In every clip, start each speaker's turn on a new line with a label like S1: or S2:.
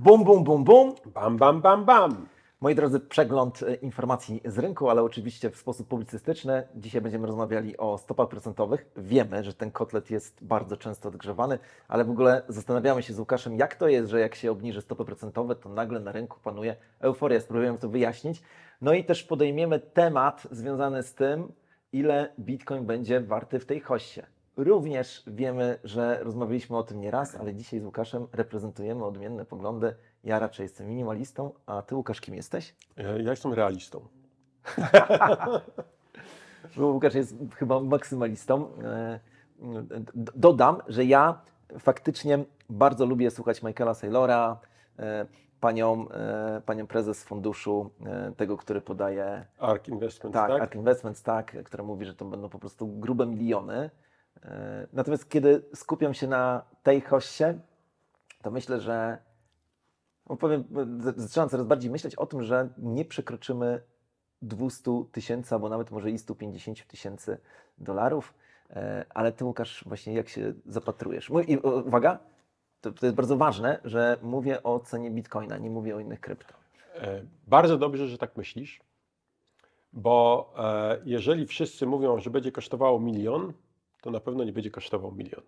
S1: Bum, bum, bum, bum.
S2: Bam, bam, bam, bam.
S1: Moi drodzy, przegląd informacji z rynku, ale oczywiście w sposób publicystyczny. Dzisiaj będziemy rozmawiali o stopach procentowych. Wiemy, że ten kotlet jest bardzo często odgrzewany, ale w ogóle zastanawiamy się z Łukaszem, jak to jest, że jak się obniży stopy procentowe, to nagle na rynku panuje euforia. Spróbujemy to wyjaśnić. No i też podejmiemy temat związany z tym, ile Bitcoin będzie warty w tej hoście. Również wiemy, że rozmawialiśmy o tym nieraz, ale dzisiaj z Łukaszem reprezentujemy odmienne poglądy. Ja raczej jestem minimalistą, a Ty, Łukasz, kim jesteś?
S2: Ja jestem realistą.
S1: Bo Łukasz jest chyba maksymalistą. Dodam, że ja faktycznie bardzo lubię słuchać Michaela Saylora, panią prezes funduszu, tego, który podaje...
S2: ARK Investments,
S1: tak?
S2: tak?
S1: ARK Investments, tak, która mówi, że to będą po prostu grube miliony. Natomiast kiedy skupiam się na tej hoście, to myślę, że zaczynam coraz bardziej myśleć o tym, że nie przekroczymy 200 000 albo nawet może i 150 000 dolarów. Ale Ty, Łukasz, właśnie jak się zapatrujesz? Uwaga, to jest bardzo ważne, że mówię o cenie Bitcoina, nie mówię o innych krypto.
S2: Bardzo dobrze, że tak myślisz, bo jeżeli wszyscy mówią, że będzie kosztowało 1 000 000, to na pewno nie będzie kosztował 1 000 000.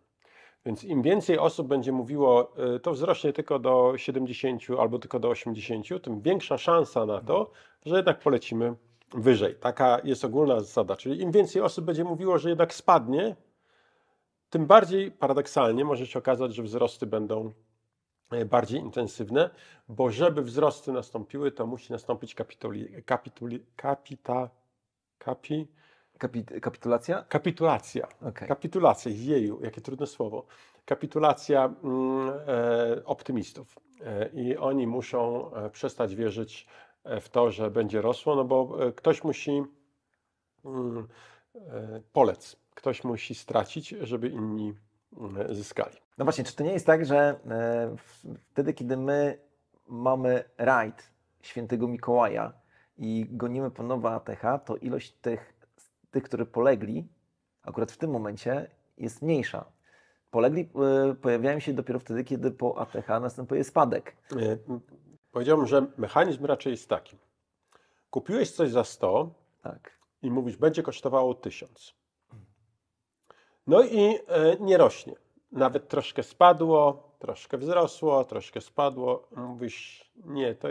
S2: Więc im więcej osób będzie mówiło, to wzrośnie tylko do 70 albo tylko do 80, tym większa szansa na to, że jednak polecimy wyżej. Taka jest ogólna zasada. Czyli im więcej osób będzie mówiło, że jednak spadnie, tym bardziej paradoksalnie może się okazać, że wzrosty będą bardziej intensywne, bo żeby wzrosty nastąpiły, to musi nastąpić
S1: Kapitulacja?
S2: Kapitulacja.
S1: Okay.
S2: Kapitulacja. Jeju, jakie trudne słowo. Kapitulacja optymistów. I oni muszą przestać wierzyć w to, że będzie rosło, no bo ktoś musi polec. Ktoś musi stracić, żeby inni zyskali.
S1: No właśnie, czy to nie jest tak, że wtedy, kiedy my mamy rajd Świętego Mikołaja i gonimy po nowe ATH, to ilość tych, którzy polegli, akurat w tym momencie jest mniejsza. Polegli pojawiają się dopiero wtedy, kiedy po ATH następuje spadek.
S2: Powiedziałbym, że mechanizm raczej jest taki. Kupiłeś coś za 100
S1: tak.
S2: I mówisz, będzie kosztowało 1000. No i nie rośnie. Nawet troszkę spadło, troszkę wzrosło, troszkę spadło. Mówisz, nie, to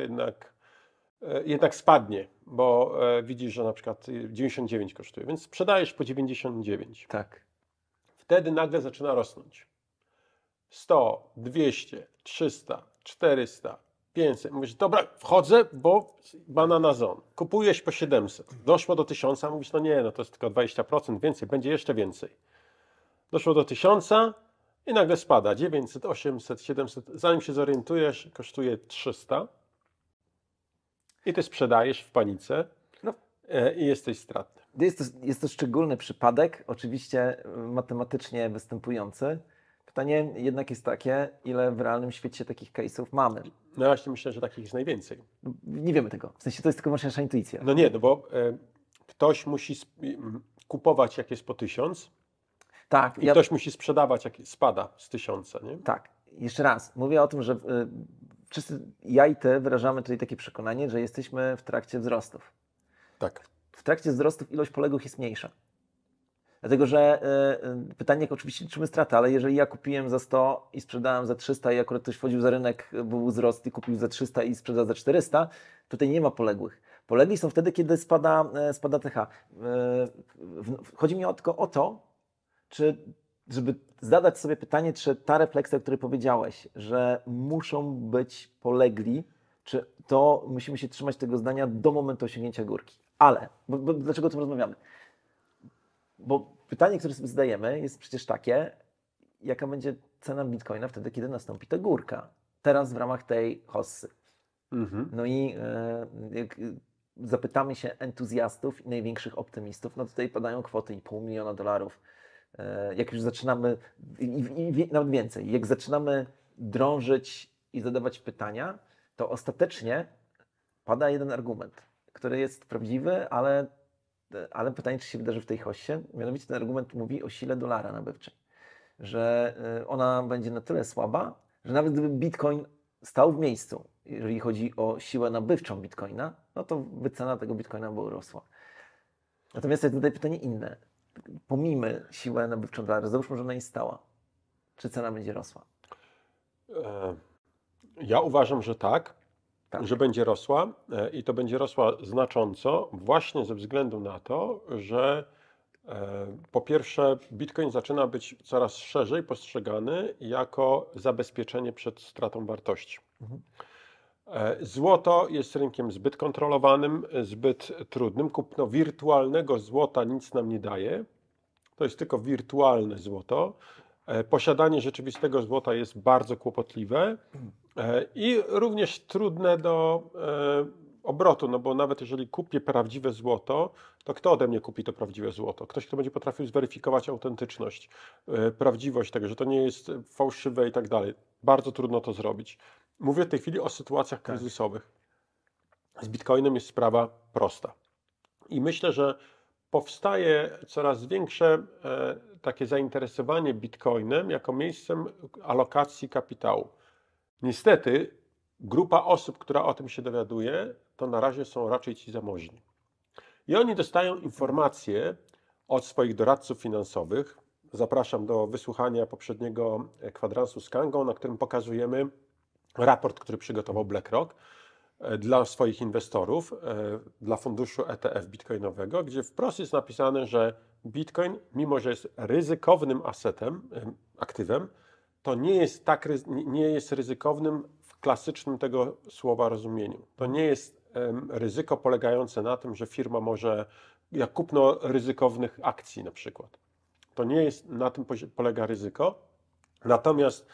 S2: jednak spadnie, bo widzisz, że na przykład 99 kosztuje, więc sprzedajesz po 99.
S1: Tak.
S2: Wtedy nagle zaczyna rosnąć. 100, 200, 300, 400, 500. Mówisz, dobra, wchodzę, bo banana zone. Kupujesz po 700. Doszło do 1000, mówisz, no nie, no to jest tylko 20% więcej, będzie jeszcze więcej. Doszło do 1000 i nagle spada. 900, 800, 700. Zanim się zorientujesz, kosztuje 300. I ty sprzedajesz w panice i jesteś stratny.
S1: Jest to szczególny przypadek, oczywiście matematycznie występujący. Pytanie jednak jest takie, ile w realnym świecie takich case'ów mamy.
S2: No właśnie myślę, że takich jest najwięcej.
S1: Nie wiemy tego. W sensie to jest tylko nasza intuicja.
S2: No nie, no bo ktoś musi kupować jak jest po 1000.
S1: Tak.
S2: I ktoś musi sprzedawać jak spada z 1000, nie?
S1: Tak. Jeszcze raz. Mówię o tym, że wszyscy, ja i Ty wyrażamy tutaj takie przekonanie, że jesteśmy w trakcie wzrostów.
S2: Tak.
S1: W trakcie wzrostów ilość poległych jest mniejsza. Dlatego, że pytanie, jak oczywiście liczymy stratę, ale jeżeli ja kupiłem za 100 i sprzedałem za 300 i akurat ktoś wchodził za rynek, był wzrost i kupił za 300 i sprzedał za 400, tutaj nie ma poległych. Polegli są wtedy, kiedy spada TH. Chodzi mi tylko o to, żeby zadać sobie pytanie, czy ta refleksja, o której powiedziałeś, że muszą być polegli, czy to musimy się trzymać tego zdania do momentu osiągnięcia górki. Ale, bo dlaczego o tym rozmawiamy? Bo pytanie, które sobie zadajemy, jest przecież takie, jaka będzie cena Bitcoina wtedy, kiedy nastąpi ta górka. Teraz w ramach tej hossy. No i jak zapytamy się entuzjastów i największych optymistów, no tutaj padają kwoty i $500 000. Jak już zaczynamy, nawet więcej, jak zaczynamy drążyć i zadawać pytania, to ostatecznie pada jeden argument, który jest prawdziwy, ale pytanie, czy się wydarzy w tej hossie. Mianowicie ten argument mówi o sile dolara nabywczej. Że ona będzie na tyle słaba, że nawet gdyby Bitcoin stał w miejscu, jeżeli chodzi o siłę nabywczą Bitcoina, no to wycena tego Bitcoina była rosła. Natomiast jest tutaj pytanie inne. Pomijmy siłę nabywczą dolara, załóżmy, że ona jest stała. Czy cena będzie rosła?
S2: Ja uważam, że tak,
S1: Tak.
S2: że będzie rosła i to będzie rosła znacząco właśnie ze względu na to, że po pierwsze Bitcoin zaczyna być coraz szerzej postrzegany jako zabezpieczenie przed stratą wartości. Złoto jest rynkiem zbyt kontrolowanym, zbyt trudnym. Kupno wirtualnego złota nic nam nie daje. To jest tylko wirtualne złoto. Posiadanie rzeczywistego złota jest bardzo kłopotliwe i również trudne do obrotu, no bo nawet jeżeli kupię prawdziwe złoto, to kto ode mnie kupi to prawdziwe złoto? Ktoś, kto będzie potrafił zweryfikować autentyczność, prawdziwość tego, że to nie jest fałszywe i tak dalej. Bardzo trudno to zrobić. Mówię w tej chwili o sytuacjach kryzysowych. Z Bitcoinem jest sprawa prosta. I myślę, że powstaje coraz większe takie zainteresowanie Bitcoinem jako miejscem alokacji kapitału. Niestety grupa osób, która o tym się dowiaduje, to na razie są raczej ci zamożni. I oni dostają informacje od swoich doradców finansowych. Zapraszam do wysłuchania poprzedniego kwadransu z Kangą, na którym pokazujemy raport, który przygotował BlackRock dla swoich inwestorów, dla funduszu ETF bitcoinowego, gdzie wprost jest napisane, że Bitcoin, mimo że jest ryzykownym asetem, aktywem, to nie jest ryzykownym w klasycznym tego słowa rozumieniu. To nie jest ryzyko polegające na tym, że firma może, jak kupno ryzykownych akcji na przykład. To nie jest, na tym polega ryzyko. Natomiast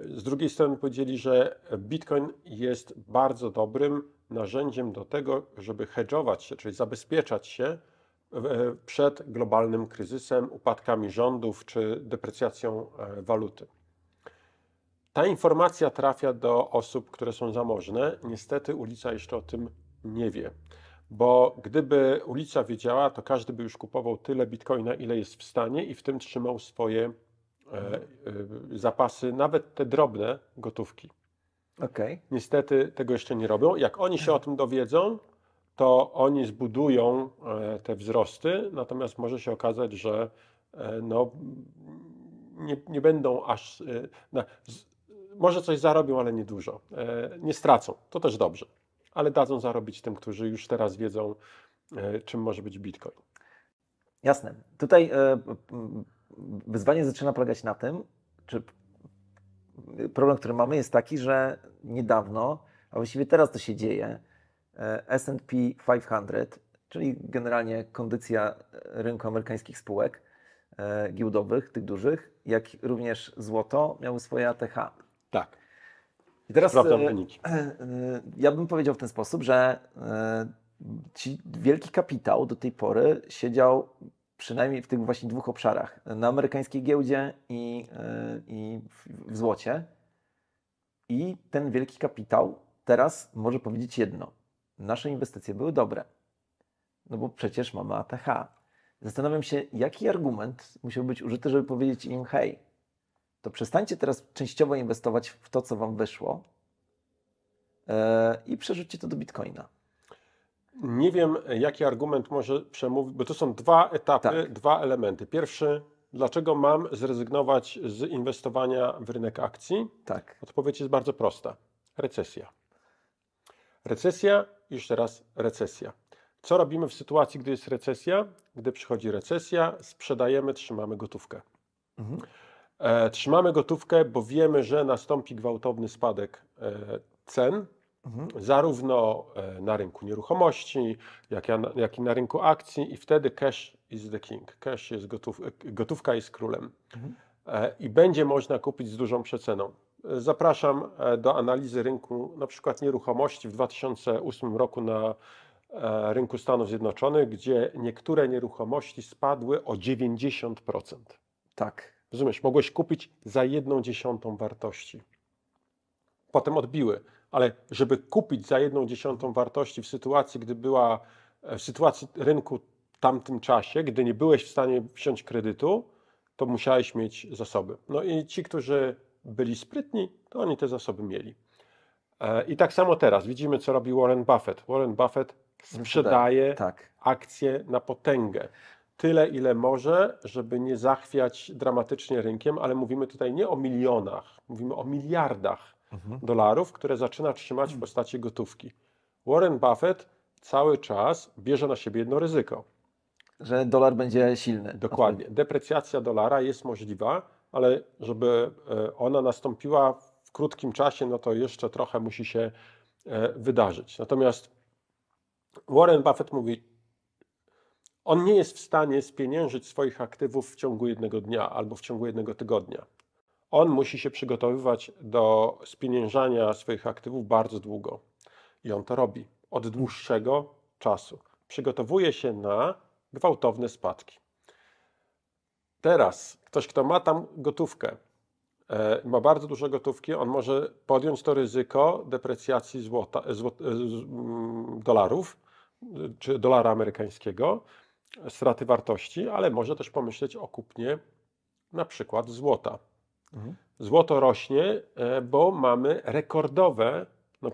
S2: z drugiej strony powiedzieli, że Bitcoin jest bardzo dobrym narzędziem do tego, żeby hedżować się, czyli zabezpieczać się przed globalnym kryzysem, upadkami rządów czy deprecjacją waluty. Ta informacja trafia do osób, które są zamożne. Niestety ulica jeszcze o tym nie wie, bo gdyby ulica wiedziała, to każdy by już kupował tyle Bitcoina, ile jest w stanie i w tym trzymał swoje zapasy, nawet te drobne gotówki. Niestety tego jeszcze nie robią. Jak oni się o tym dowiedzą, to oni zbudują te wzrosty, natomiast może się okazać, że no, nie będą aż... może coś zarobią, ale nie dużo. Nie stracą, to też dobrze, ale dadzą zarobić tym, którzy już teraz wiedzą, czym może być Bitcoin.
S1: Jasne. Tutaj wyzwanie zaczyna polegać na tym, czy problem, który mamy, jest taki, że niedawno, a właściwie teraz to się dzieje, S&P 500, czyli generalnie kondycja rynku amerykańskich spółek giełdowych, tych dużych, jak również złoto, miały swoje ATH.
S2: Tak.
S1: I teraz
S2: sprawdzam wyniki.
S1: Ja bym powiedział w ten sposób, że ci wielki kapitał do tej pory siedział przynajmniej w tych właśnie dwóch obszarach. Na amerykańskiej giełdzie i w złocie. I ten wielki kapitał teraz może powiedzieć jedno. Nasze inwestycje były dobre. No bo przecież mamy ATH. Zastanawiam się, jaki argument musiał być użyty, żeby powiedzieć im, hej, to przestańcie teraz częściowo inwestować w to, co wam wyszło i przerzućcie to do Bitcoina.
S2: Nie wiem, jaki argument może przemówić, bo to są dwa etapy,
S1: Tak.
S2: dwa elementy. Pierwszy, dlaczego mam zrezygnować z inwestowania w rynek akcji?
S1: Tak.
S2: Odpowiedź jest bardzo prosta. Recesja. Recesja, jeszcze raz recesja. Co robimy w sytuacji, gdy jest recesja? Gdy przychodzi recesja, sprzedajemy, trzymamy gotówkę. Trzymamy gotówkę, bo wiemy, że nastąpi gwałtowny spadek cen, zarówno na rynku nieruchomości, jak i na rynku akcji i wtedy cash is the king. Cash jest gotówka jest królem. I będzie można kupić z dużą przeceną. Zapraszam do analizy rynku na przykład nieruchomości w 2008 roku na rynku Stanów Zjednoczonych, gdzie niektóre nieruchomości spadły o 90%.
S1: Tak.
S2: Rozumiesz, mogłeś kupić za 1/10 wartości. Potem odbiły, ale żeby kupić za 1/10 wartości w sytuacji, gdy była w sytuacji rynku w tamtym czasie, gdy nie byłeś w stanie wziąć kredytu, to musiałeś mieć zasoby. No i ci, którzy byli sprytni, to oni te zasoby mieli. I tak samo teraz widzimy, co robi Warren Buffett. Warren Buffett sprzedaje
S1: Tak.
S2: akcje na potęgę. Tyle, ile może, żeby nie zachwiać dramatycznie rynkiem, ale mówimy tutaj nie o milionach, mówimy o miliardach dolarów, które zaczyna trzymać w postaci gotówki. Warren Buffett cały czas bierze na siebie jedno ryzyko.
S1: Że dolar będzie silny.
S2: Dokładnie. Deprecjacja dolara jest możliwa, ale żeby ona nastąpiła w krótkim czasie, no to jeszcze trochę musi się wydarzyć. Natomiast Warren Buffett mówi, on nie jest w stanie spieniężyć swoich aktywów w ciągu jednego dnia albo w ciągu jednego tygodnia. On musi się przygotowywać do spieniężania swoich aktywów bardzo długo. I on to robi od dłuższego czasu. Przygotowuje się na gwałtowne spadki. Teraz ktoś, kto ma tam gotówkę, ma bardzo dużo gotówki, on może podjąć to ryzyko deprecjacji dolarów, czy dolara amerykańskiego, straty wartości, ale może też pomyśleć o kupnie na przykład złota. Złoto rośnie, bo mamy rekordowe, no,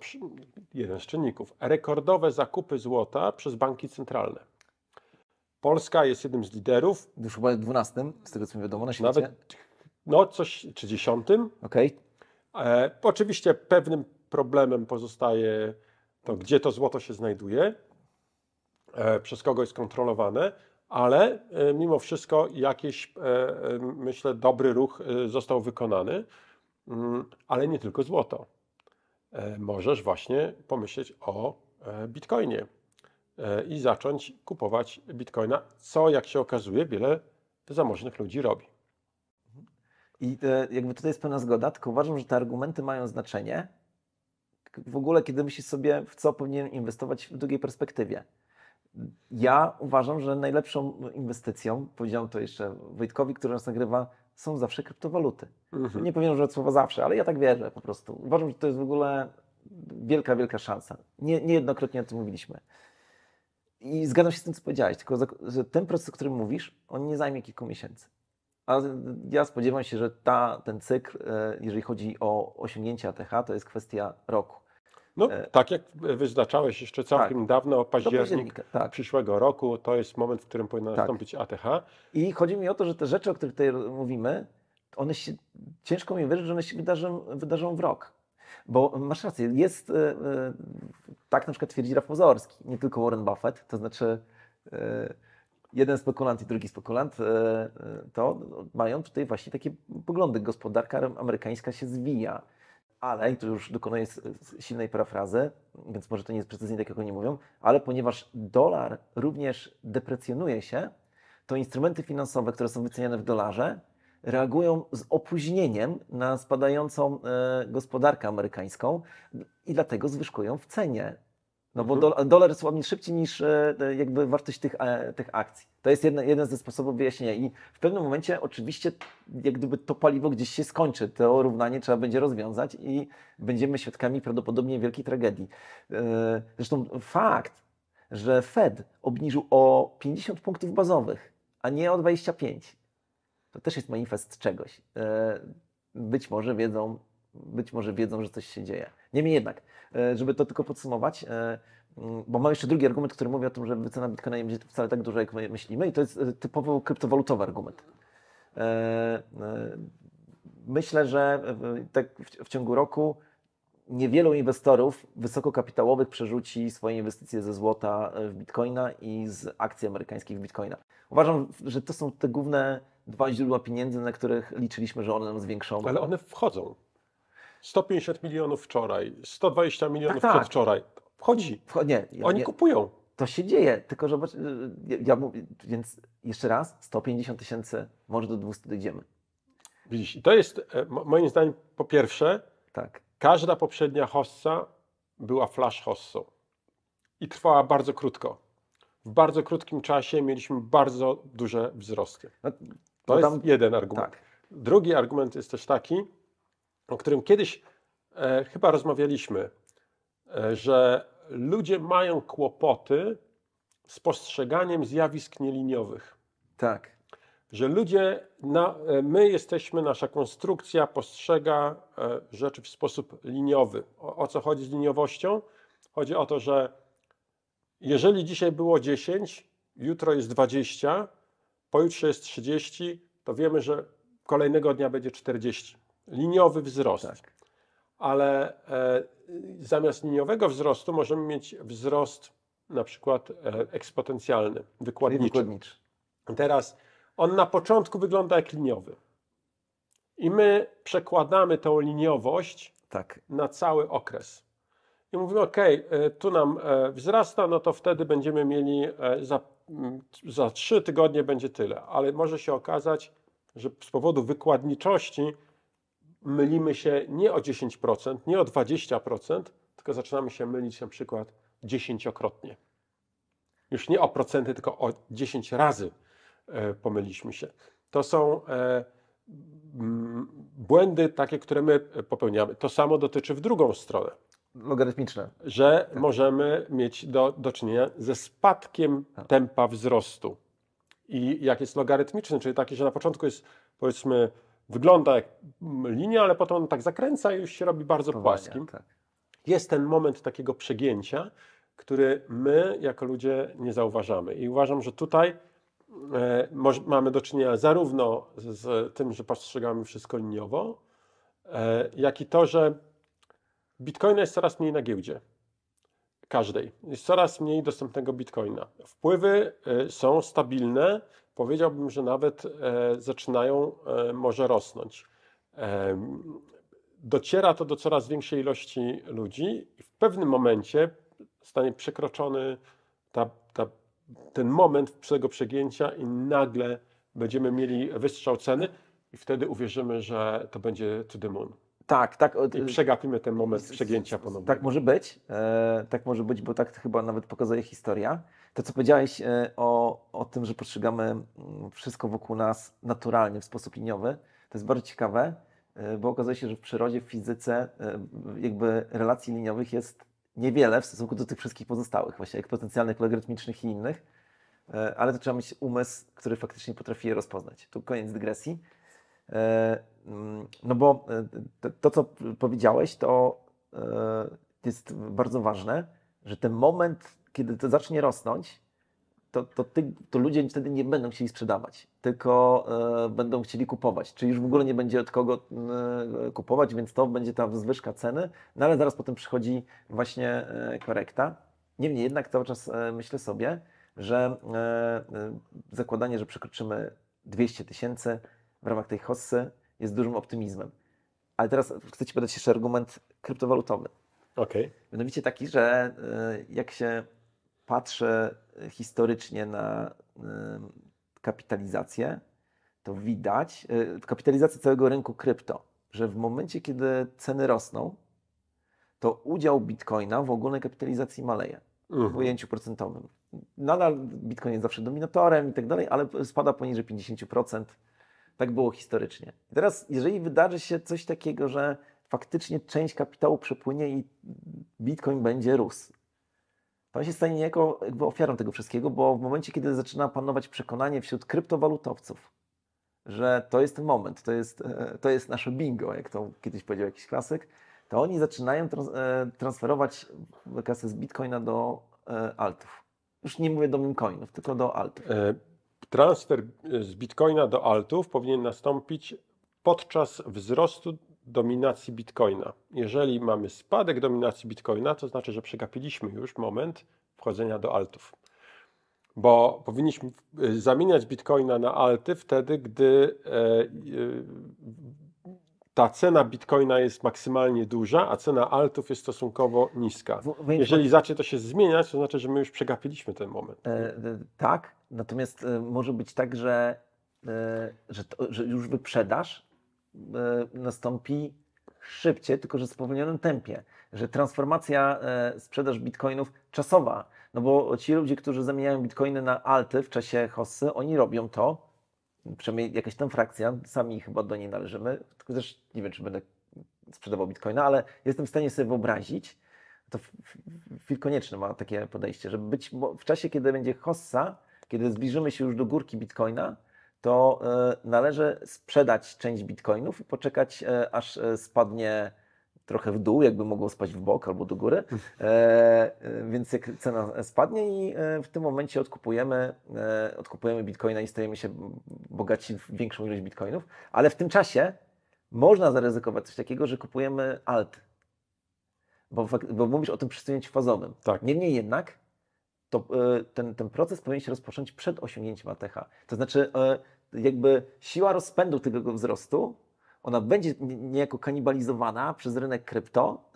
S2: jeden z czynników, rekordowe zakupy złota przez banki centralne. Polska jest jednym z liderów.
S1: Już chyba 12, z tego co mi wiadomo, na świecie.
S2: Nawet, no coś, czy 10.
S1: Okej.
S2: Oczywiście pewnym problemem pozostaje to, gdzie to złoto się znajduje, przez kogo jest kontrolowane, ale mimo wszystko jakiś, myślę, dobry ruch został wykonany, ale nie tylko złoto. Możesz właśnie pomyśleć o Bitcoinie i zacząć kupować Bitcoina, co jak się okazuje wiele zamożnych ludzi robi.
S1: I jakby tutaj jest pełna zgoda, tylko uważam, że te argumenty mają znaczenie w ogóle, kiedy myślisz sobie, w co powinien inwestować w długiej perspektywie. Ja uważam, że najlepszą inwestycją, powiedziałem to jeszcze Wojtkowi, który nas nagrywa, są zawsze kryptowaluty. Nie powinien używać słowa zawsze, ale ja tak wierzę po prostu. Uważam, że to jest w ogóle wielka, wielka szansa. Niejednokrotnie o tym mówiliśmy. I zgadzam się z tym, co powiedziałeś, tylko że ten proces, o którym mówisz, on nie zajmie kilku miesięcy. Ale ja spodziewam się, że ten cykl, jeżeli chodzi o osiągnięcie ATH, to jest kwestia roku.
S2: No, tak jak wyznaczałeś jeszcze całkiem dawno, październik przyszłego roku, to jest moment, w którym powinno nastąpić ATH.
S1: I chodzi mi o to, że te rzeczy, o których tutaj mówimy, one się, ciężko mi wierzyć, że one się wydarzą w rok. Bo masz rację, jest, tak na przykład twierdzi Rafał Zaorski, nie tylko Warren Buffett, to znaczy jeden spekulant i drugi spekulant, to mają tutaj właśnie takie poglądy. Gospodarka amerykańska się zwija. Ale, i tu już dokonuję silnej parafrazy, więc może to nie jest precyzyjnie tak, jak oni mówią, ale ponieważ dolar również deprecjonuje się, to instrumenty finansowe, które są wyceniane w dolarze, reagują z opóźnieniem na spadającą gospodarkę amerykańską i dlatego zwyżkują w cenie. No bo dolar słabnie szybciej niż jakby wartość tych akcji. To jest jeden ze sposobów wyjaśnienia. I w pewnym momencie oczywiście jak gdyby to paliwo gdzieś się skończy. To równanie trzeba będzie rozwiązać i będziemy świadkami prawdopodobnie wielkiej tragedii. Zresztą fakt, że Fed obniżył o 50 punktów bazowych, a nie o 25, to też jest manifest czegoś. Być może wiedzą, że coś się dzieje. Niemniej jednak, żeby to tylko podsumować, bo mam jeszcze drugi argument, który mówi o tym, że wycena Bitcoina nie będzie wcale tak duża, jak my myślimy, i to jest typowo kryptowalutowy argument. Myślę, że tak w ciągu roku niewielu inwestorów wysokokapitałowych przerzuci swoje inwestycje ze złota w Bitcoina i z akcji amerykańskich w Bitcoina. Uważam, że to są te główne dwa źródła pieniędzy, na których liczyliśmy, że one nam zwiększą.
S2: Ale one wchodzą. 150 milionów wczoraj, 120 milionów przedwczoraj. Wchodzi. Oni kupują.
S1: To się dzieje, tylko że ja mówię, więc jeszcze raz, 150 tysięcy, może do 200 dojdziemy.
S2: Widzisz, i to jest moim zdaniem po pierwsze, każda poprzednia hossa była flash hossą i trwała bardzo krótko. W bardzo krótkim czasie mieliśmy bardzo duże wzrosty. To jest jeden argument. Drugi argument jest też taki, o którym kiedyś chyba rozmawialiśmy, że ludzie mają kłopoty z postrzeganiem zjawisk nieliniowych.
S1: Tak.
S2: że ludzie, my jesteśmy, nasza konstrukcja postrzega rzeczy w sposób liniowy. O co chodzi z liniowością? Chodzi o to, że jeżeli dzisiaj było 10, jutro jest 20, pojutrze jest 30, to wiemy, że kolejnego dnia będzie 40. Liniowy wzrost.
S1: Tak.
S2: Ale zamiast liniowego wzrostu możemy mieć wzrost na przykład eksponencjalny, wykładniczy.
S1: Wykładniczy.
S2: Teraz on na początku wygląda jak liniowy. I my przekładamy tą liniowość
S1: Tak.
S2: na cały okres. I mówimy, ok, tu nam wzrasta, no to wtedy będziemy mieli za 3 tygodnie będzie tyle. Ale może się okazać, że z powodu wykładniczości mylimy się nie o 10%, nie o 20%, tylko zaczynamy się mylić na przykład 10-krotnie. Już nie o procenty, tylko o 10 razy pomyliliśmy się. To są błędy takie, które my popełniamy. To samo dotyczy w drugą stronę.
S1: Logarytmiczne.
S2: Że możemy mieć do czynienia ze spadkiem tempa wzrostu. I jak jest logarytmiczny, czyli taki, że na początku jest, powiedzmy, wygląda jak linia, ale potem on tak zakręca i już się robi bardzo płaskim.
S1: Tak.
S2: Jest ten moment takiego przegięcia, który my jako ludzie nie zauważamy. I uważam, że tutaj mamy do czynienia zarówno z tym, że postrzegamy wszystko liniowo, jak i to, że bitcoina jest coraz mniej na giełdzie. Każdej. Jest coraz mniej dostępnego bitcoina. Wpływy są stabilne. Powiedziałbym, że nawet zaczynają może rosnąć. Dociera to do coraz większej ilości ludzi i w pewnym momencie zostanie przekroczony ten moment tego przegięcia i nagle będziemy mieli wystrzał ceny i wtedy uwierzymy, że to będzie to the moon.
S1: Tak.
S2: I przegapimy ten moment przegięcia ponownie.
S1: Tak może być, bo tak chyba nawet pokazuje historia. To, co powiedziałeś o tym, że postrzegamy wszystko wokół nas naturalnie, w sposób liniowy, to jest bardzo ciekawe, bo okazuje się, że w przyrodzie, w fizyce jakby relacji liniowych jest niewiele w stosunku do tych wszystkich pozostałych, właśnie eksponencjalnych, logarytmicznych i innych, ale to trzeba mieć umysł, który faktycznie potrafi je rozpoznać. Tu koniec dygresji. No bo to, co powiedziałeś, to jest bardzo ważne, że ten moment, kiedy to zacznie rosnąć, to ludzie wtedy nie będą chcieli sprzedawać, tylko będą chcieli kupować. Czyli już w ogóle nie będzie od kogo kupować, więc to będzie ta zwyżka ceny, no ale zaraz potem przychodzi właśnie korekta. Niemniej jednak cały czas myślę sobie, że zakładanie, że przekroczymy 200 000 w ramach tej hossy jest dużym optymizmem. Ale teraz chcę Ci podać jeszcze argument kryptowalutowy.
S2: Okay.
S1: Mianowicie taki, że jak się patrzy historycznie na kapitalizację, to widać, kapitalizację całego rynku krypto, że w momencie, kiedy ceny rosną, to udział bitcoina w ogólnej kapitalizacji maleje w ujęciu procentowym. Nadal bitcoin jest zawsze dominatorem i tak dalej, ale spada poniżej 50%. Tak było historycznie. I teraz, jeżeli wydarzy się coś takiego, że faktycznie część kapitału przepłynie i bitcoin będzie rósł, to on się stanie niejako jakby ofiarą tego wszystkiego, bo w momencie, kiedy zaczyna panować przekonanie wśród kryptowalutowców, że to jest ten moment, to jest nasze bingo, jak to kiedyś powiedział jakiś klasyk, to oni zaczynają transferować kasę z bitcoina do altów. Już nie mówię do memecoinów, tylko do altów.
S2: Transfer z bitcoina do altów powinien nastąpić podczas wzrostu dominacji bitcoina. Jeżeli mamy spadek dominacji bitcoina, to znaczy, że przegapiliśmy już moment wchodzenia do altów. Bo powinniśmy zamieniać bitcoina na alty wtedy, gdy ta cena bitcoina jest maksymalnie duża, a cena altów jest stosunkowo niska. Jeżeli zacznie to się zmieniać, to znaczy, że my już przegapiliśmy ten moment.
S1: Tak, natomiast może być tak, że już wyprzedaż nastąpi szybciej, tylko że w spowolnionym tempie, że transformacja, sprzedaż bitcoinów czasowa, no bo ci ludzie, którzy zamieniają bitcoiny na alty w czasie hossy, oni robią to, przynajmniej jakaś tam frakcja, sami chyba do niej należymy, tylko też nie wiem, czy będę sprzedawał bitcoina, ale jestem w stanie sobie wyobrazić, to Phil Konieczny ma takie podejście, żeby być w czasie, kiedy będzie hossa, kiedy zbliżymy się już do górki bitcoina, to należy sprzedać część bitcoinów i poczekać, aż spadnie trochę w dół, jakby mogło spaść w bok albo do góry. Więc jak cena spadnie i w tym momencie odkupujemy bitcoina i stajemy się bogaci w większą ilość bitcoinów, ale w tym czasie można zaryzykować coś takiego, że kupujemy alt, bo mówisz o tym przesunięciu fazowym.
S2: Tak.
S1: Niemniej jednak to ten proces powinien się rozpocząć przed osiągnięciem ATH. To znaczy jakby siła rozpędu tego wzrostu, ona będzie niejako kanibalizowana przez rynek krypto,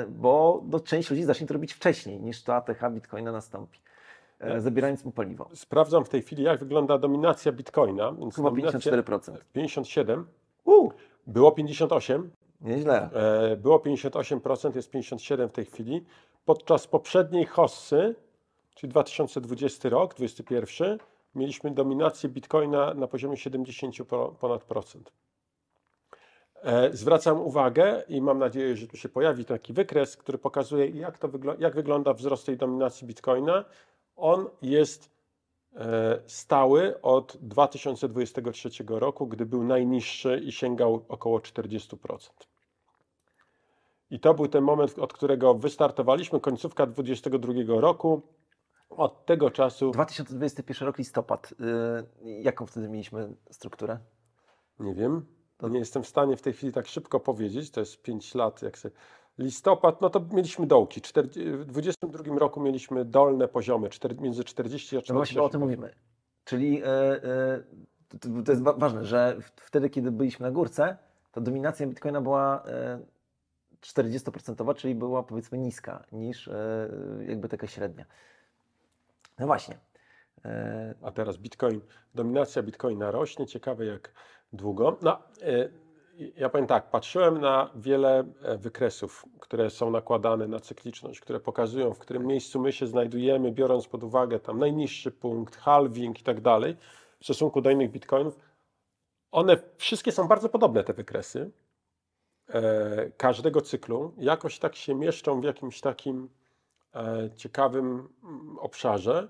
S1: bo część ludzi zacznie to robić wcześniej niż to ATH Bitcoina nastąpi, zabierając mu paliwo.
S2: Sprawdzam w tej chwili, jak wygląda dominacja Bitcoina. Więc
S1: Chyba
S2: dominacja
S1: 54%.
S2: 57%. Było 58%.
S1: Nieźle.
S2: Było 58%, jest 57% w tej chwili. Podczas poprzedniej hossy, czyli 2020 rok, 2021, mieliśmy dominację Bitcoina na poziomie 70% ponad procent. Zwracam uwagę i mam nadzieję, że tu się pojawi taki wykres, który pokazuje, jak wygląda wzrost tej dominacji Bitcoina. On jest stały od 2023 roku, gdy był najniższy i sięgał około 40%. I to był ten moment, od którego wystartowaliśmy, końcówka 2022 roku. Od tego czasu...
S1: 2021 rok, listopad. Jaką wtedy mieliśmy strukturę?
S2: Nie wiem. Nie jestem w stanie w tej chwili tak szybko powiedzieć. To jest 5 lat. Listopad, no to mieliśmy dołki. W 2022 roku mieliśmy dolne poziomy, między 40 a 40.
S1: No właśnie o tym mówimy. Czyli to jest ważne, że wtedy, kiedy byliśmy na górce, to dominacja Bitcoina była 40%, czyli była powiedzmy niska niż jakby taka średnia. No właśnie.
S2: A teraz dominacja Bitcoina rośnie. Ciekawe jak długo. No, ja powiem tak, patrzyłem na wiele wykresów, które są nakładane na cykliczność, które pokazują, w którym miejscu my się znajdujemy, biorąc pod uwagę tam najniższy punkt, halving i tak dalej, w stosunku do innych bitcoinów. One wszystkie są bardzo podobne, te wykresy, każdego cyklu. Jakoś tak się mieszczą w jakimś takim ciekawym obszarze.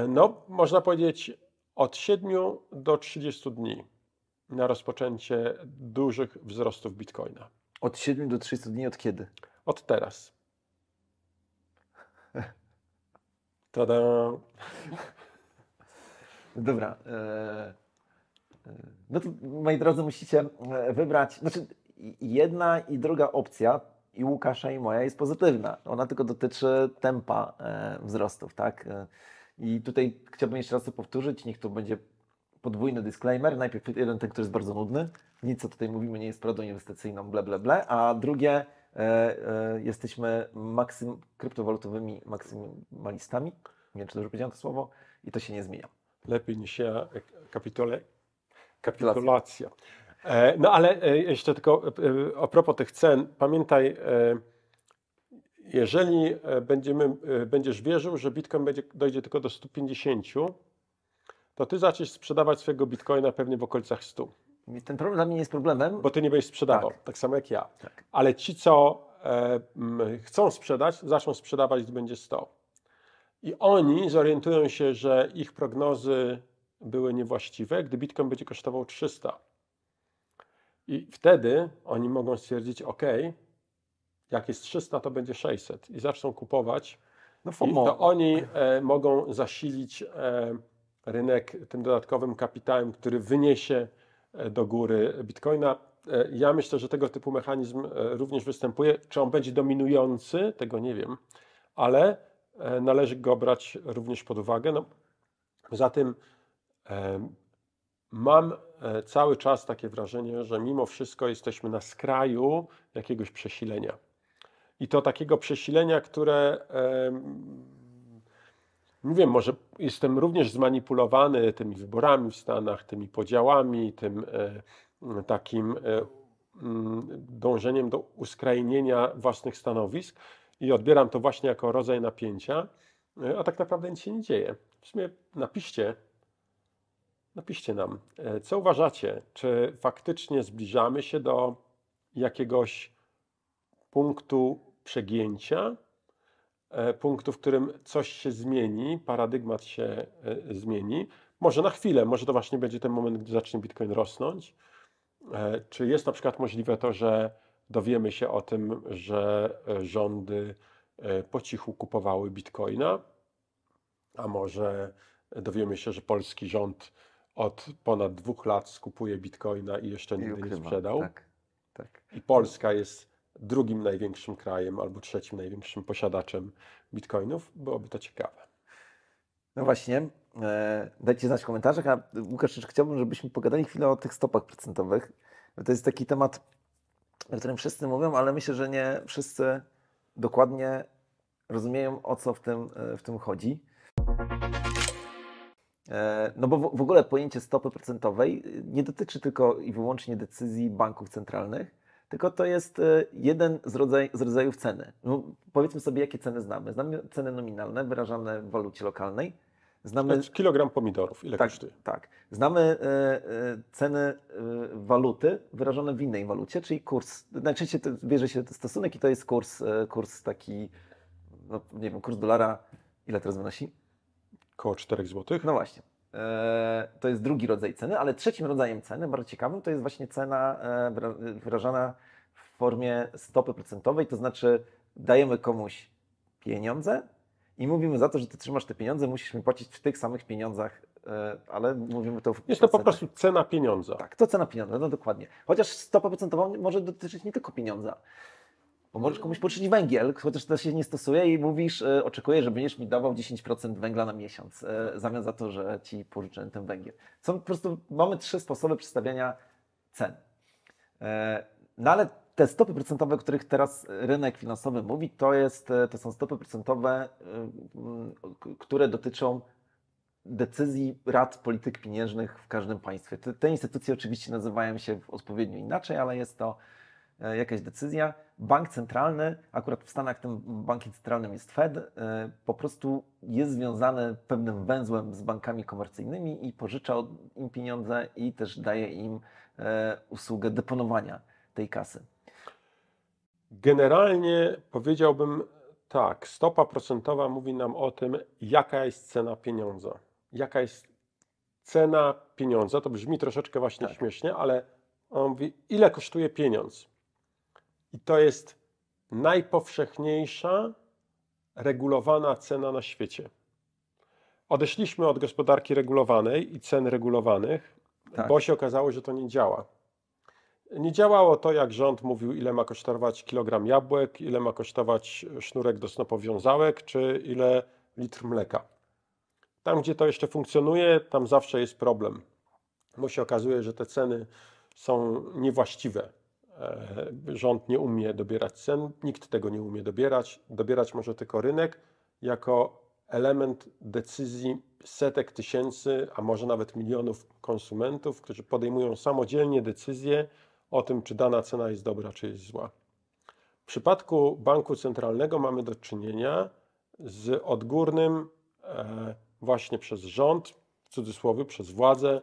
S2: No, można powiedzieć od 7 do 30 dni na rozpoczęcie dużych wzrostów Bitcoina.
S1: Od 7 do 30 dni od kiedy?
S2: Od teraz. Tada!
S1: Dobra. No to moi drodzy, musicie wybrać. Znaczy, jedna i druga opcja, i Łukasza, i moja, jest pozytywna. Ona tylko dotyczy tempa wzrostów, tak? I tutaj chciałbym jeszcze raz to powtórzyć. Niech to będzie podwójny disclaimer. Najpierw jeden, ten, który jest bardzo nudny. Nic, co tutaj mówimy, nie jest prawdą inwestycyjną, ble, ble, ble. A drugie, jesteśmy kryptowalutowymi maksymalistami. Nie wiem, czy dobrze powiedziałem to słowo. I to się nie zmienia.
S2: Lepiej niż ja. Kapitulacja. No ale jeszcze tylko a propos tych cen. Pamiętaj, jeżeli będziesz wierzył, że Bitcoin dojdzie tylko do 150, to ty zaczniesz sprzedawać swojego Bitcoina pewnie w okolicach 100.
S1: Ten problem dla mnie nie jest problemem.
S2: Bo ty nie będziesz sprzedawał, tak samo jak ja.
S1: Tak.
S2: Ale ci, co chcą sprzedać, zaczną sprzedawać, gdy będzie 100. I oni zorientują się, że ich prognozy były niewłaściwe, gdy Bitcoin będzie kosztował 300. I wtedy oni mogą stwierdzić, ok, jak jest 300, to będzie 600. I zaczną kupować.
S1: No
S2: I to oni mogą zasilić rynek tym dodatkowym kapitałem, który wyniesie do góry Bitcoina. Ja myślę, że tego typu mechanizm również występuje. Czy on będzie dominujący? Tego nie wiem, ale należy go brać również pod uwagę. No, poza tym mam cały czas takie wrażenie, że mimo wszystko jesteśmy na skraju jakiegoś przesilenia. I to takiego przesilenia, które nie wiem, może jestem również zmanipulowany tymi wyborami w Stanach, tymi podziałami, tym takim dążeniem do uskrajnienia własnych stanowisk i odbieram to właśnie jako rodzaj napięcia, a tak naprawdę nic się nie dzieje. W sumie napiszcie nam, co uważacie, czy faktycznie zbliżamy się do jakiegoś punktu przegięcia, punktu, w którym coś się zmieni, paradygmat się zmieni. Może na chwilę, może to właśnie będzie ten moment, gdy zacznie Bitcoin rosnąć. Czy jest na przykład możliwe to, że dowiemy się o tym, że rządy po cichu kupowały Bitcoina, a może dowiemy się, że polski rząd od ponad 2 lat skupuje Bitcoina i jeszcze
S1: I
S2: nigdy nie
S1: ukrywa.
S2: sprzedał.
S1: Tak, tak.
S2: I Polska jest drugim największym krajem albo trzecim największym posiadaczem bitcoinów. Byłoby to ciekawe.
S1: No właśnie, dajcie znać w komentarzach, a Łukasz, jeszcze chciałbym, żebyśmy pogadali chwilę o tych stopach procentowych. To jest taki temat, o którym wszyscy mówią, ale myślę, że nie wszyscy dokładnie rozumieją, o co w tym chodzi. No bo w ogóle pojęcie stopy procentowej nie dotyczy tylko i wyłącznie decyzji banków centralnych, tylko to jest jeden z rodzajów ceny. No, powiedzmy sobie, jakie ceny znamy. Znamy ceny nominalne wyrażane w walucie lokalnej. Znamy
S2: Kilogram pomidorów, ile kosztuje?
S1: tak. Znamy ceny waluty wyrażone w innej walucie, czyli kurs. Najczęściej bierze się stosunek i to jest kurs taki, no nie wiem, kurs dolara, ile teraz wynosi?
S2: Koło 4 zł.
S1: No właśnie. To jest drugi rodzaj ceny, ale trzecim rodzajem ceny, bardzo ciekawym, to jest właśnie cena wyrażana w formie stopy procentowej, to znaczy dajemy komuś pieniądze i mówimy za to, że ty trzymasz te pieniądze, musisz mi płacić w tych samych pieniądzach, ale mówimy to w
S2: Jest to po
S1: procentach.
S2: prostu cena pieniądza.
S1: Tak, to cena pieniądza, no dokładnie. Chociaż stopa procentowa może dotyczyć nie tylko pieniądza. Bo możesz komuś pożyczyć węgiel, chociaż to się nie stosuje i mówisz, oczekuję, że będziesz mi dawał 10% węgla na miesiąc, w zamian za to, że ci pożyczę ten węgiel. Są po prostu, mamy 3 sposoby przedstawiania cen. No ale te stopy procentowe, o których teraz rynek finansowy mówi, to są stopy procentowe, które dotyczą decyzji rad polityk pieniężnych w każdym państwie. Te instytucje oczywiście nazywają się odpowiednio inaczej, ale jest to jakaś decyzja. Bank centralny, akurat w Stanach tym bankiem centralnym jest Fed, po prostu jest związany pewnym węzłem z bankami komercyjnymi i pożycza im pieniądze i też daje im usługę deponowania tej kasy.
S2: Generalnie powiedziałbym tak, stopa procentowa mówi nam o tym, jaka jest cena pieniądza. Jaka jest cena pieniądza, to brzmi troszeczkę właśnie śmiesznie, ale on mówi, ile kosztuje pieniądz. I to jest najpowszechniejsza regulowana cena na świecie. Odeszliśmy od gospodarki regulowanej i cen regulowanych, bo się okazało, że to nie działa. Nie działało to, jak rząd mówił, ile ma kosztować kilogram jabłek, ile ma kosztować sznurek do snopowiązałek, czy ile litr mleka. Tam, gdzie to jeszcze funkcjonuje, tam zawsze jest problem, bo się okazuje, że te ceny są niewłaściwe. Rząd nie umie dobierać cen, nikt tego nie umie dobierać. Dobierać może tylko rynek jako element decyzji setek tysięcy, a może nawet milionów konsumentów, którzy podejmują samodzielnie decyzje o tym, czy dana cena jest dobra, czy jest zła. W przypadku banku centralnego mamy do czynienia z odgórnym właśnie przez rząd, w cudzysłowie przez władzę,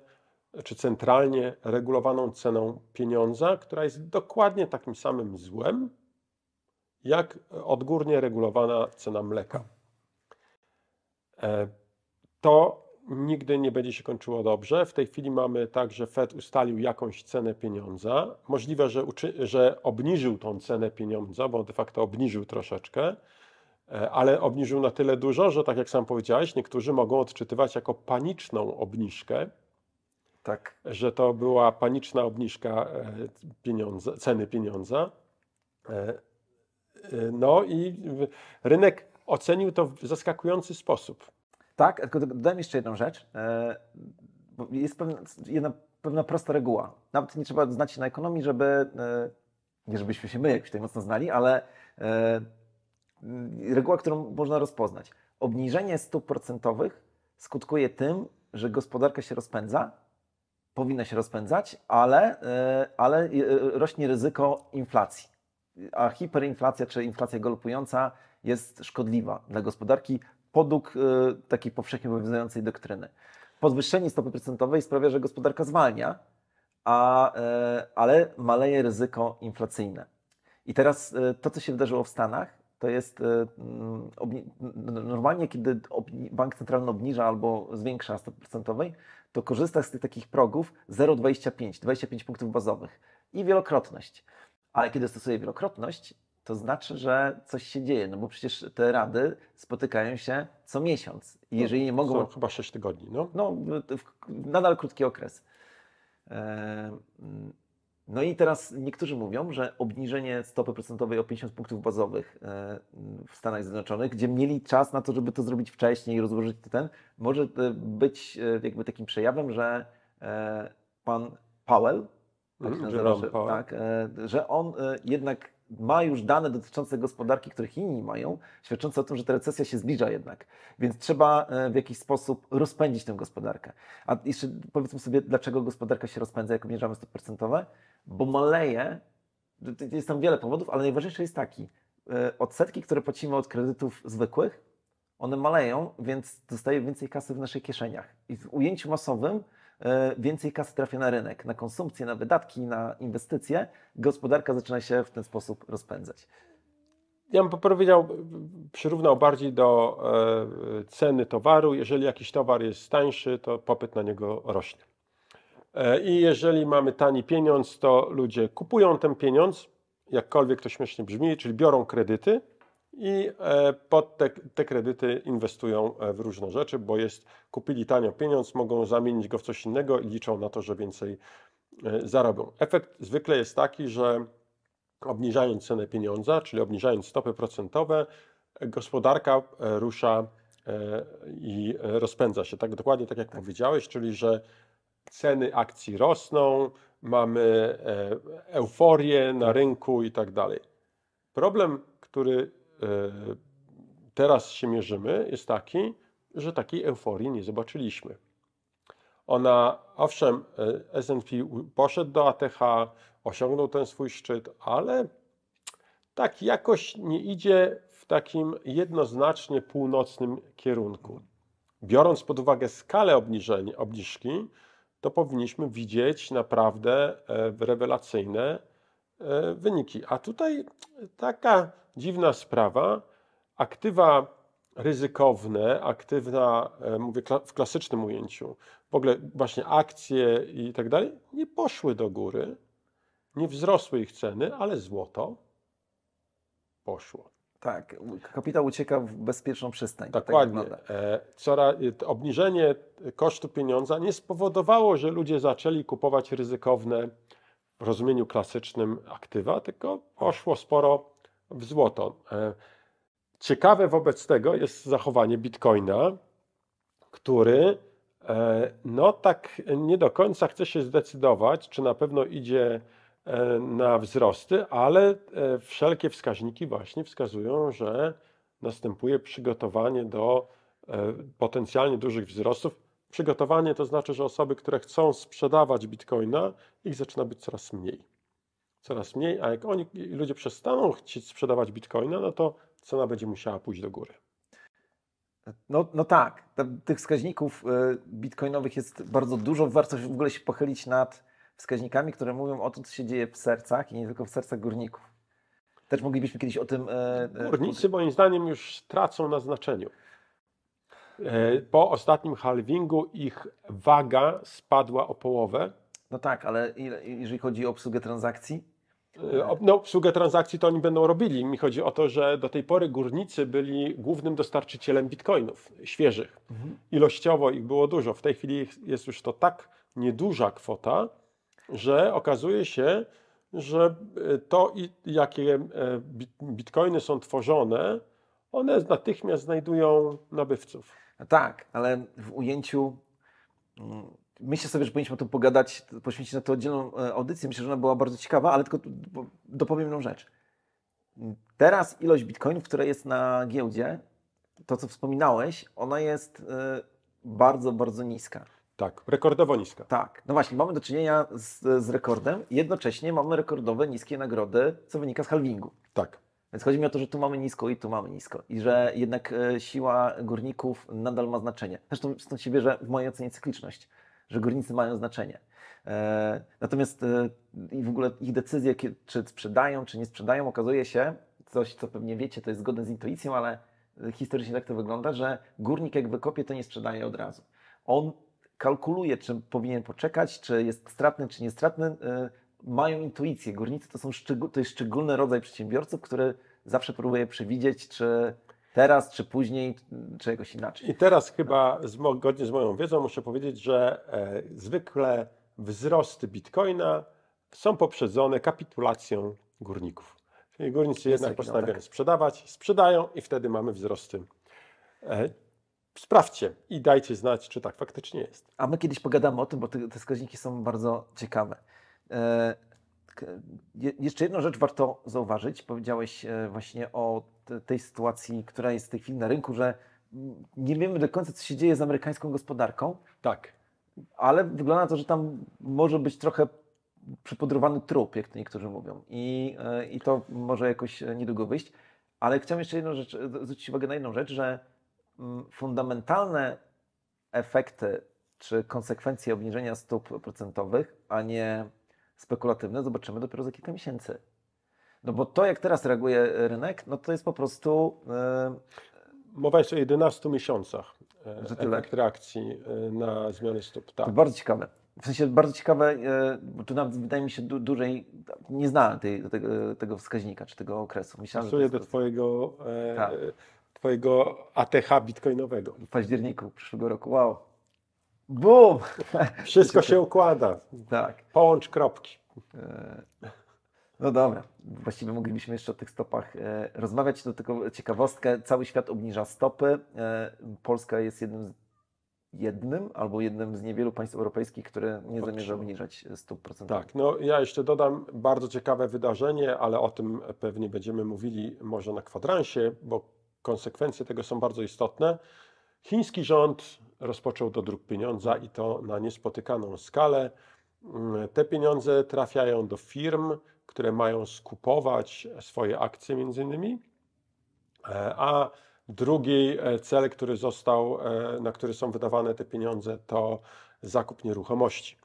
S2: czy centralnie regulowaną ceną pieniądza, która jest dokładnie takim samym złem, jak odgórnie regulowana cena mleka. To nigdy nie będzie się kończyło dobrze. W tej chwili mamy tak, że Fed ustalił jakąś cenę pieniądza. Możliwe, że obniżył tą cenę pieniądza, bo de facto obniżył troszeczkę, ale obniżył na tyle dużo, że tak jak sam powiedziałeś, niektórzy mogą odczytywać jako paniczną obniżkę.
S1: Tak.
S2: Że to była paniczna obniżka ceny pieniądza. No i rynek ocenił to w zaskakujący sposób.
S1: Tak, tylko dodam jeszcze jedną rzecz. Bo jest pewna prosta reguła. Nawet nie trzeba znać się na ekonomii, nie żebyśmy się my jakoś tutaj mocno znali, ale reguła, którą można rozpoznać. Obniżenie stóp procentowych skutkuje tym, że gospodarka się rozpędza, powinna się rozpędzać, ale rośnie ryzyko inflacji. A hiperinflacja czy inflacja galopująca jest szkodliwa dla gospodarki podług takiej powszechnie obowiązującej doktryny. Podwyższenie stopy procentowej sprawia, że gospodarka zwalnia, ale maleje ryzyko inflacyjne. I teraz to, co się wydarzyło w Stanach, to jest normalnie, kiedy bank centralny obniża albo zwiększa stopy procentowej, to korzysta z tych takich progów 0,25, 25 punktów bazowych i wielokrotność. Ale kiedy stosuje wielokrotność, to znaczy, że coś się dzieje, no bo przecież te rady spotykają się co miesiąc. I jeżeli nie mogą...
S2: Są chyba 6 tygodni, no.
S1: No, nadal krótki okres. No i teraz niektórzy mówią, że obniżenie stopy procentowej o 50 punktów bazowych w Stanach Zjednoczonych, gdzie mieli czas na to, żeby to zrobić wcześniej i rozłożyć może być jakby takim przejawem, że pan Powell, tak się nazywa, tak, że on jednak ma już dane dotyczące gospodarki, których inni mają, świadczące o tym, że ta recesja się zbliża jednak. Więc trzeba w jakiś sposób rozpędzić tę gospodarkę. A jeszcze powiedzmy sobie, dlaczego gospodarka się rozpędza, jak obniżamy stopy procentowe? Bo maleje, jest tam wiele powodów, ale najważniejszy jest taki, odsetki, które płacimy od kredytów zwykłych, one maleją, więc zostaje więcej kasy w naszych kieszeniach. I w ujęciu masowym więcej kasy trafia na rynek, na konsumpcję, na wydatki, na inwestycje. Gospodarka zaczyna się w ten sposób rozpędzać.
S2: Ja bym przyrównał bardziej do ceny towaru. Jeżeli jakiś towar jest tańszy, to popyt na niego rośnie. I jeżeli mamy tani pieniądz, to ludzie kupują ten pieniądz, jakkolwiek to śmiesznie brzmi, czyli biorą kredyty i pod te kredyty inwestują w różne rzeczy, bo kupili tanio pieniądz, mogą zamienić go w coś innego i liczą na to, że więcej zarobią. Efekt zwykle jest taki, że obniżając cenę pieniądza, czyli obniżając stopy procentowe, gospodarka rusza i rozpędza się. Tak dokładnie tak jak powiedziałeś, czyli że ceny akcji rosną, mamy euforię na rynku i tak dalej. Problem, który teraz się mierzymy, jest taki, że takiej euforii nie zobaczyliśmy. Owszem, S&P poszedł do ATH, osiągnął ten swój szczyt, ale tak jakoś nie idzie w takim jednoznacznie północnym kierunku. Biorąc pod uwagę skalę obniżki, to powinniśmy widzieć naprawdę rewelacyjne wyniki. A tutaj taka dziwna sprawa, aktywa ryzykowne, mówię w klasycznym ujęciu, w ogóle właśnie akcje i tak dalej, nie poszły do góry, nie wzrosły ich ceny, ale złoto poszło.
S1: Tak, kapitał ucieka w bezpieczną przystań.
S2: Dokładnie. Obniżenie kosztu pieniądza nie spowodowało, że ludzie zaczęli kupować ryzykowne w rozumieniu klasycznym aktywa, tylko poszło sporo w złoto. Ciekawe wobec tego jest zachowanie Bitcoina, który tak nie do końca chce się zdecydować, czy na pewno idzie na wzrosty, ale wszelkie wskaźniki właśnie wskazują, że następuje przygotowanie do potencjalnie dużych wzrostów. Przygotowanie to znaczy, że osoby, które chcą sprzedawać Bitcoina, ich zaczyna być coraz mniej. Coraz mniej, a jak ludzie przestaną chcieć sprzedawać Bitcoina, no to cena będzie musiała pójść do góry.
S1: No tak, tych wskaźników bitcoinowych jest bardzo dużo. Warto w ogóle się pochylić nad wskaźnikami, które mówią o tym, co się dzieje w sercach i nie tylko w sercach górników. Też moglibyśmy kiedyś o tym...
S2: Górnicy moim zdaniem już tracą na znaczeniu. Po ostatnim halvingu ich waga spadła o połowę.
S1: No tak, ale jeżeli chodzi o obsługę transakcji?
S2: Obsługę transakcji to oni będą robili. Mi chodzi o to, że do tej pory górnicy byli głównym dostarczycielem bitcoinów świeżych. Ilościowo ich było dużo. W tej chwili jest już to tak nieduża kwota, że okazuje się, że to, jakie bitcoiny są tworzone, one natychmiast znajdują nabywców.
S1: No tak, ale w ujęciu... Myślę sobie, że powinniśmy o tym pogadać, poświęcić na to oddzielną audycję. Myślę, że ona była bardzo ciekawa, ale tylko dopowiem jedną rzecz. Teraz ilość bitcoinów, która jest na giełdzie, to co wspominałeś, ona jest bardzo, bardzo niska.
S2: Tak, rekordowo niska.
S1: Tak, no właśnie, mamy do czynienia z rekordem i jednocześnie mamy rekordowe niskie nagrody, co wynika z halvingu.
S2: Tak.
S1: Więc chodzi mi o to, że tu mamy nisko i tu mamy nisko. I że jednak siła górników nadal ma znaczenie. Zresztą stąd się bierze w mojej ocenie cykliczność, że górnicy mają znaczenie. Natomiast i w ogóle ich decyzje, czy sprzedają, czy nie sprzedają, okazuje się, coś, co pewnie wiecie, to jest zgodne z intuicją, ale historycznie tak to wygląda, że górnik jak wykopie, to nie sprzedaje od razu. On kalkuluje, czy powinien poczekać, czy jest stratny, czy niestratny. Mają intuicję. Górnicy to jest szczególny rodzaj przedsiębiorców, który zawsze próbuje przewidzieć, czy teraz, czy później, czy jakoś inaczej.
S2: I teraz chyba zgodnie z moją wiedzą muszę powiedzieć, że zwykle wzrosty Bitcoina są poprzedzone kapitulacją górników. Czyli górnicy
S1: Jest
S2: jednak
S1: taki, no
S2: postanawiają
S1: tak.
S2: sprzedawać, sprzedają i wtedy mamy wzrosty. Sprawdźcie i dajcie znać, czy tak faktycznie jest.
S1: A my kiedyś pogadamy o tym, bo te wskaźniki są bardzo ciekawe. Jeszcze jedną rzecz warto zauważyć. Powiedziałeś właśnie o tej sytuacji, która jest w tej chwili na rynku, że nie wiemy do końca, co się dzieje z amerykańską gospodarką,
S2: Tak.
S1: ale wygląda na to, że tam może być trochę przypudrowany trup, jak to niektórzy mówią. I to może jakoś niedługo wyjść. Ale chciałem jeszcze zwrócić uwagę na jedną rzecz, że fundamentalne efekty czy konsekwencje obniżenia stóp procentowych, a nie spekulatywne, zobaczymy dopiero za kilka miesięcy. No bo to, jak teraz reaguje rynek, no to jest po prostu...
S2: Mowa jest o 11 miesiącach
S1: Że tyle.
S2: efekt reakcji na zmianę stóp.
S1: To
S2: Tak.
S1: bardzo ciekawe. W sensie bardzo ciekawe, bo tu nawet wydaje mi się dłużej, nie znałem tego wskaźnika, czy tego okresu. Myślałem,
S2: Pasuje
S1: że
S2: do
S1: to jest
S2: twojego,
S1: Tak.
S2: twojego ATH bitcoinowego.
S1: w październiku przyszłego roku. Wow. Bum!
S2: Wszystko się układa.
S1: Tak.
S2: Połącz kropki.
S1: No dobra, właściwie moglibyśmy jeszcze o tych stopach rozmawiać. To tylko ciekawostkę, cały świat obniża stopy. Polska jest jednym z niewielu państw europejskich, które nie zamierza obniżać stóp procentowych.
S2: Tak, no ja jeszcze dodam bardzo ciekawe wydarzenie, ale o tym pewnie będziemy mówili może na kwadransie, bo konsekwencje tego są bardzo istotne. Chiński rząd rozpoczął dodruk pieniądza i to na niespotykaną skalę. Te pieniądze trafiają do firm, które mają skupować swoje akcje między innymi, a drugi cel, na który są wydawane te pieniądze, to zakup nieruchomości.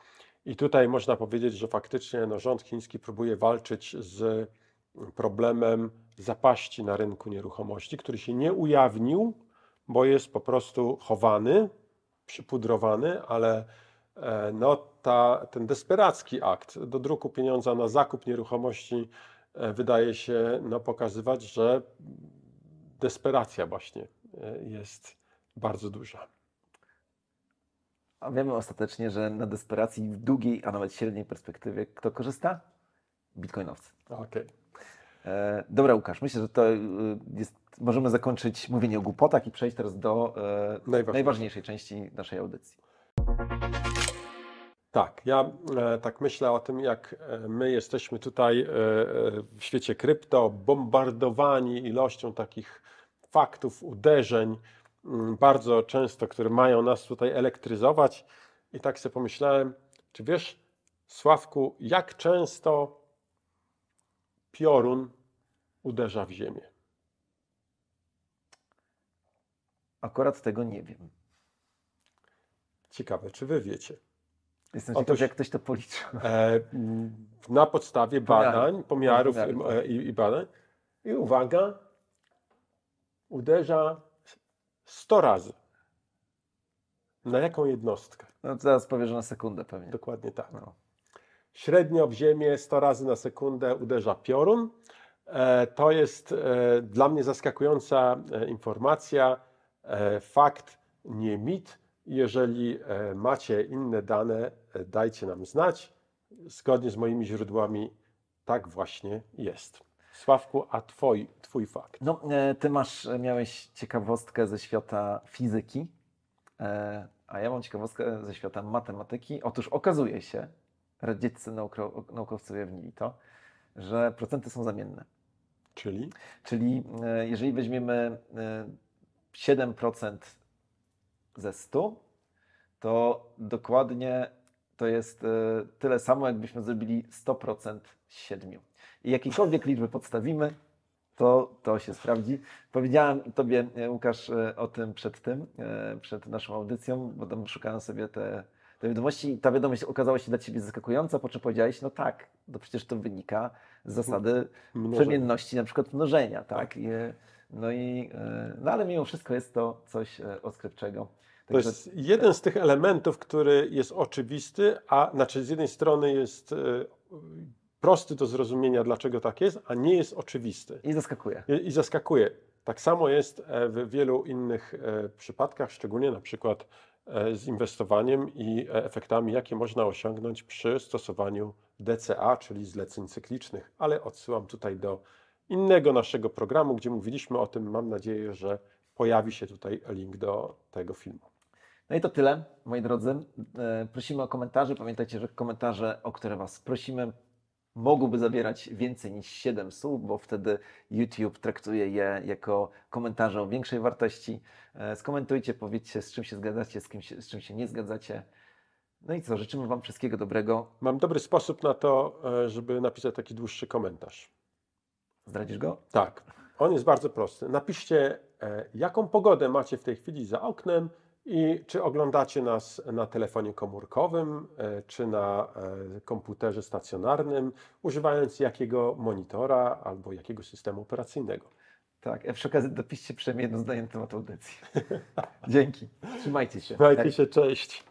S2: I tutaj można powiedzieć, że faktycznie rząd chiński próbuje walczyć z problemem zapaści na rynku nieruchomości, który się nie ujawnił, bo jest po prostu chowany, przypudrowany, ale ten desperacki akt do druku pieniądza na zakup nieruchomości wydaje się pokazywać, że desperacja właśnie jest bardzo duża.
S1: A wiemy ostatecznie, że na desperacji w długiej, a nawet średniej perspektywie kto korzysta? Bitcoinowcy.
S2: Okay.
S1: Dobra, Łukasz, myślę, że to możemy zakończyć mówienie o głupotach i przejść teraz do najważniejszej części naszej audycji.
S2: Tak, ja tak myślę o tym, jak my jesteśmy tutaj w świecie krypto bombardowani ilością takich faktów, uderzeń, bardzo często, które mają nas tutaj elektryzować. I tak sobie pomyślałem, czy wiesz, Sławku, jak często piorun uderza w ziemię?
S1: Akurat tego nie wiem.
S2: Ciekawe, czy wy wiecie?
S1: Jestem ciekaw, jak ktoś to policzył.
S2: Na podstawie badań, pomiarów i badań. I uwaga, uderza 100 razy. Na jaką jednostkę?
S1: No to zaraz powiesz, że na sekundę pewnie.
S2: Dokładnie tak.
S1: No.
S2: Średnio w ziemię 100 razy na sekundę uderza piorun. To jest dla mnie zaskakująca informacja. Fakt, nie mit. Jeżeli macie inne dane, dajcie nam znać. Zgodnie z moimi źródłami tak właśnie jest. Sławku, a twój fakt?
S1: No, ty miałeś ciekawostkę ze świata fizyki, a ja mam ciekawostkę ze świata matematyki. Otóż okazuje się, radzieccy naukowcy ujawnili to, że procenty są zamienne. Czyli jeżeli weźmiemy 7% ze 100, to dokładnie to jest tyle samo, jakbyśmy zrobili 100% z 7. I jakiekolwiek liczby podstawimy, to się sprawdzi. Powiedziałem Tobie, Łukasz, o tym przed naszą audycją, bo tam szukałem sobie tej wiadomości i ta wiadomość okazała się dla Ciebie zaskakująca, po czym powiedziałeś, no tak, to przecież to wynika z zasady przemienności, na przykład mnożenia, tak? No ale mimo wszystko jest to coś odkrywczego.
S2: To jest jeden z tych elementów, który jest oczywisty, a znaczy z jednej strony jest prosty do zrozumienia, dlaczego tak jest, a nie jest oczywisty.
S1: I zaskakuje.
S2: I zaskakuje. Tak samo jest w wielu innych przypadkach, szczególnie na przykład z inwestowaniem i efektami, jakie można osiągnąć przy stosowaniu DCA, czyli zleceń cyklicznych. Ale odsyłam tutaj do innego naszego programu, gdzie mówiliśmy o tym. Mam nadzieję, że pojawi się tutaj link do tego filmu.
S1: No i to tyle, moi drodzy. Prosimy o komentarze. Pamiętajcie, że komentarze, o które Was prosimy, mogłyby zawierać więcej niż 7 słów, bo wtedy YouTube traktuje je jako komentarze o większej wartości. Skomentujcie, powiedzcie, z czym się zgadzacie, z czym się nie zgadzacie. No i co, życzymy Wam wszystkiego dobrego.
S2: Mam dobry sposób na to, żeby napisać taki dłuższy komentarz.
S1: Zdradzisz go?
S2: Tak, on jest bardzo prosty. Napiszcie, jaką pogodę macie w tej chwili za oknem i czy oglądacie nas na telefonie komórkowym, czy na komputerze stacjonarnym, używając jakiego monitora albo jakiego systemu operacyjnego.
S1: Tak, a przy okazji dopiszcie przynajmniej jedno zdanie na temat audycji. Dzięki, trzymajcie się.
S2: Trzymajcie się, cześć.